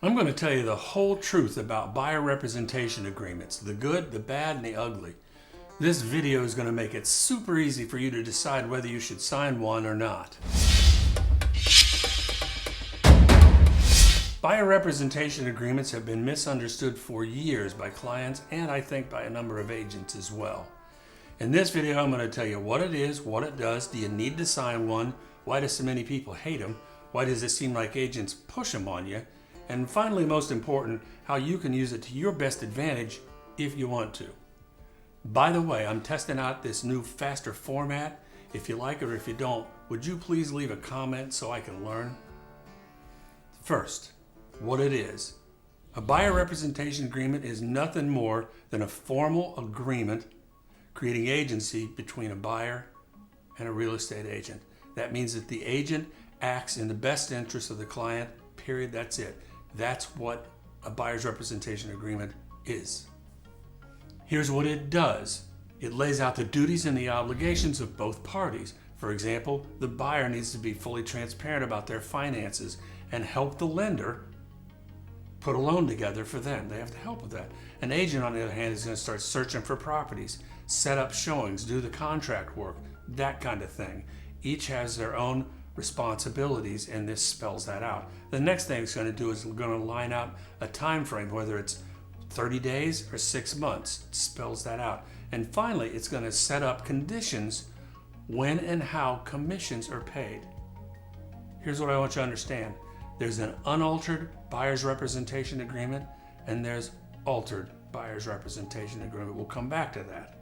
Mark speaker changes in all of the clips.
Speaker 1: I'm going to tell you the whole truth about buyer representation agreements, the good, the bad, and the ugly. This video is going to make it super easy for you to decide whether you should sign one or not. Buyer representation agreements have been misunderstood for years by clients and I think by a number of agents as well. In this video, I'm going to tell you what it is, what it does, do you need to sign one, why do so many people hate them, why does it seem like agents push them on you, and finally, most important, how you can use it to your best advantage if you want to. By the way, I'm testing out this new faster format. If you like it or if you don't, would you please leave a comment so I can learn? First, what it is. A buyer representation agreement is nothing more than a formal agreement creating agency between a buyer and a real estate agent. That means that the agent acts in the best interest of the client, period, that's it. That's what a buyer's representation agreement is. Here's what it does. It lays out the duties and the obligations of both parties. For example, the buyer needs to be fully transparent about their finances and help the lender put a loan together for them. They have to help with that. An agent, on the other hand, is going to start searching for properties, set up showings, do the contract work, that kind of thing. Each has their own responsibilities, and this spells that out. The next thing it's going to do is going to line out a time frame, whether it's 30 days or 6 months. It spells that out. And finally, it's going to set up conditions when and how commissions are paid. Here's what I want you to understand. There's an unaltered buyer's representation agreement, and there's altered buyer's representation agreement. We'll come back to that.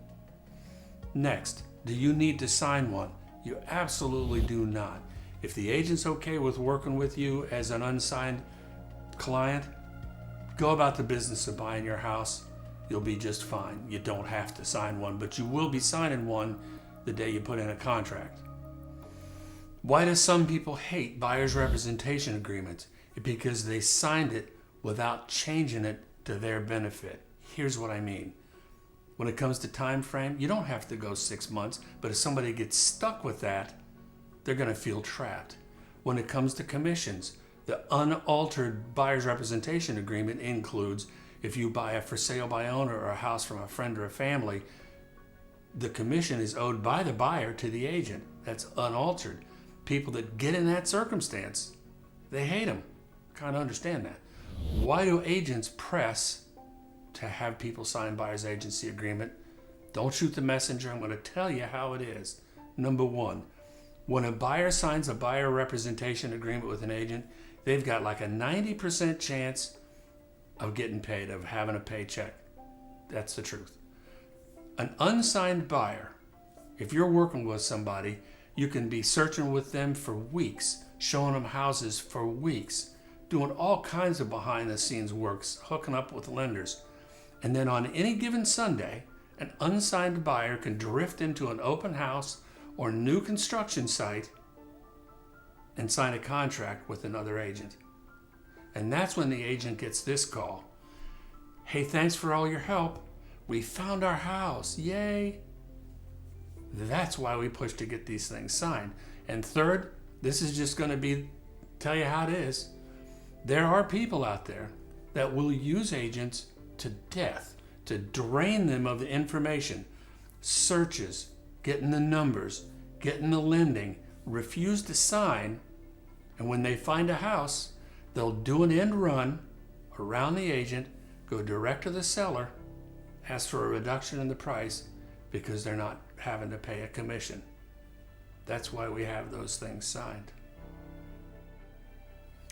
Speaker 1: Next, do you need to sign one? You absolutely do not. If the agent's okay with working with you as an unsigned client, go about the business of buying your house. You'll be just fine. You don't have to sign one, but you will be signing one the day you put in a contract. Why do some people hate buyer's representation agreements? Because they signed it without changing it to their benefit. Here's what I mean. When it comes to time frame, you don't have to go 6 months, but if somebody gets stuck with that, they're going to feel trapped. When it comes to commissions, the unaltered buyer's representation agreement includes if you buy a for sale by owner or a house from a friend or a family, the commission is owed by the buyer to the agent. That's unaltered. People that get in that circumstance, they hate them. Kind of understand that. Why do agents press to have people sign buyer's agency agreement? Don't shoot the messenger. I'm going to tell you how it is. Number one, when a buyer signs a buyer representation agreement with an agent, they've got like a 90% chance of getting paid, of having a paycheck. That's the truth. An unsigned buyer, if you're working with somebody, you can be searching with them for weeks, showing them houses for weeks, doing all kinds of behind the scenes works, hooking up with lenders. And then on any given Sunday, an unsigned buyer can drift into an open house or new construction site and sign a contract with another agent. And that's when the agent gets this call. Hey, thanks for all your help. We found our house. Yay. That's why we push to get these things signed. And third, this is just going to tell you how it is. There are people out there that will use agents to death, to drain them of the information, searches, getting the numbers, getting the lending, refuse to sign, and when they find a house, they'll do an end run around the agent, go direct to the seller, ask for a reduction in the price because they're not having to pay a commission. That's why we have those things signed.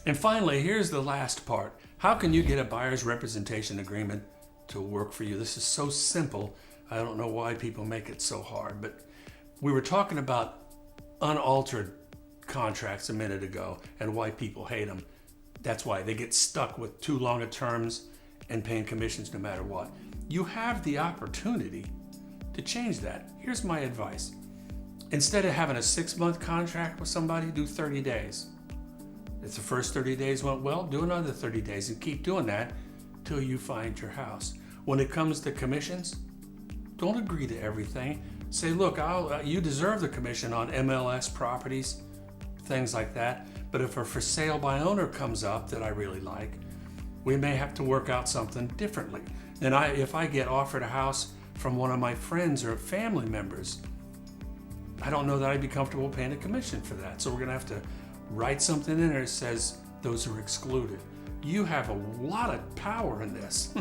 Speaker 1: And finally, here's the last part. How can you get a buyer's representation agreement to work for you? This is so simple. I don't know why people make it so hard, but we were talking about unaltered contracts a minute ago and why people hate them. That's why they get stuck with too long of terms and paying commissions no matter what. You have the opportunity to change that. Here's my advice. Instead of having a 6-month contract with somebody, do 30 days. If the first 30 days went well, do another 30 days and keep doing that till you find your house. When it comes to commissions, don't agree to everything. Say, look, you deserve the commission on MLS properties, things like that. But if a for sale by owner comes up that I really like, we may have to work out something differently. And if I get offered a house from one of my friends or family members, I don't know that I'd be comfortable paying a commission for that. So we're gonna have to write something in there that says those are excluded. You have a lot of power in this,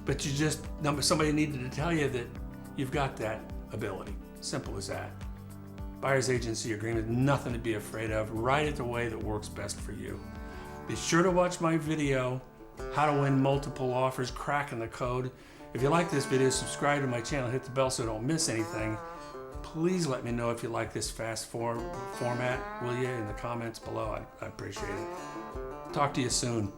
Speaker 1: but somebody needed to tell you that you've got that ability. Simple as that. Buyer's agency agreement, nothing to be afraid of. Write it the way that works best for you. Be sure to watch my video, how to win multiple offers, cracking the code. If you like this video, subscribe to my channel, hit the bell so you don't miss anything. Please let me know if you like this fast format, will you, in the comments below. I appreciate it. Talk to you soon.